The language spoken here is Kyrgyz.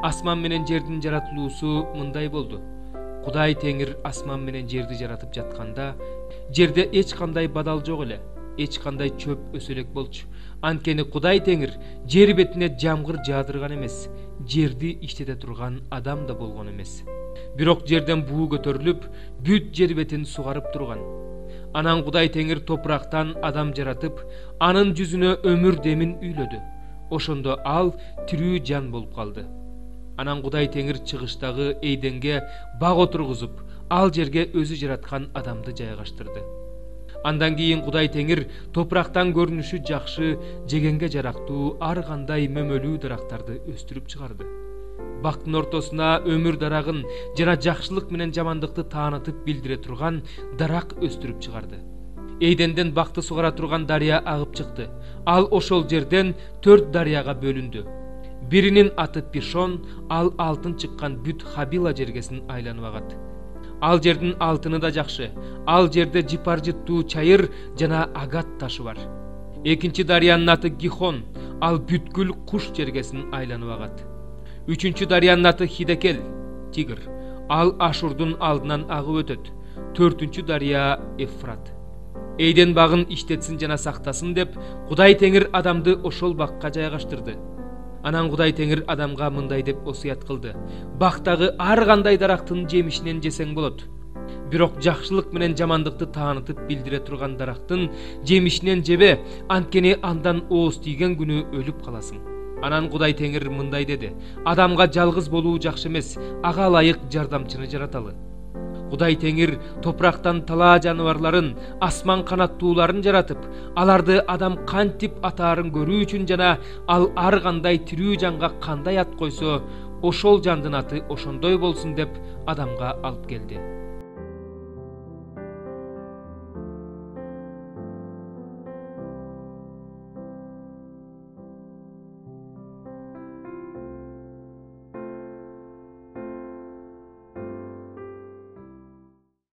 Asman менен жердин жаратылуусу мындай болду. Кудай Теңир асман менен жерди жаратып жатканда, жерде эч кандай бадал жок эле, эч кандай чөп өсө элек болчу. Анткени Кудай Теңир жер бетине жамгыр жаадырган эмес, жерди иштете турган адам да болгон эмес. Бирок жерден буу көтөрүлүп, бүт жер бетин сугарып турган. Анан Кудай Теңир топурактан адам жаратып, анын жүзүнө өмүр демин үйлөдү. Ошондо ал тирүү жан болуп калды. Анан Кудай Теңир чыгыштагы эйденге баг отургузуп, ал жерге өзү жараткан адамды жайгаштырды. Андан кийин Кудай Теңир топурактан көрүнүшү жакшы, жегенге жарактуу ар кандай мөмөлүү дарактарды өстүрүп чыгарды. Бактын ортосуна өмүр дарагын жана жакшылык менен жамандыкты таанытып билдире турган дарак өстүрүп чыгарды. Эйденден бакты сугара турган дарыя агып чыкты. Ал ошол жерден 4 дарыяга бөлүндү. Биринин аты Пишон, ал алтын чыккан бүт Хабила жергесин айланып агат. Ал жердин алтыны да жакшы. Ал жерде жипаржыттуу чайыр жана агат ташы бар. Экинчи дарыянын аты Гихон, ал бүткүл куш жергесин айланып агат. Үчүнчү дарыянын аты Хидекел, Тигр, ал Ашурдун алдынан агып өтөт. Төртүнчү дарыя Эфрат. Эйден багын иштетсин жана сактасын деп, Кудай Теңир адамды ошол бакка жайгаштырды. Анан Кудай Теңир адамга мындай деп осуят кылды: бактагы ар кандай дарактын жемишинен жесең болот. Бирок жакшылык менен жамандыкты таанытып билдире турган дарактын жемишинен жебе, анткени андан ооз тийген күнү өлүп каласың. Анан Кудай Теңир мындай деди: адамга жалгыз болуу жакшы эмес, ага ылайык жардамчыны жараталы. Кудай Теңир топурактан талаа жаныбарларын, асман канаттууларын жаратып, аларды адам кантип атаарын көрүү үчүн жана ал ар кандай тирүү жанга кандай ат койсо, ошол жандын аты ошондой болсун деп адамга алып келди.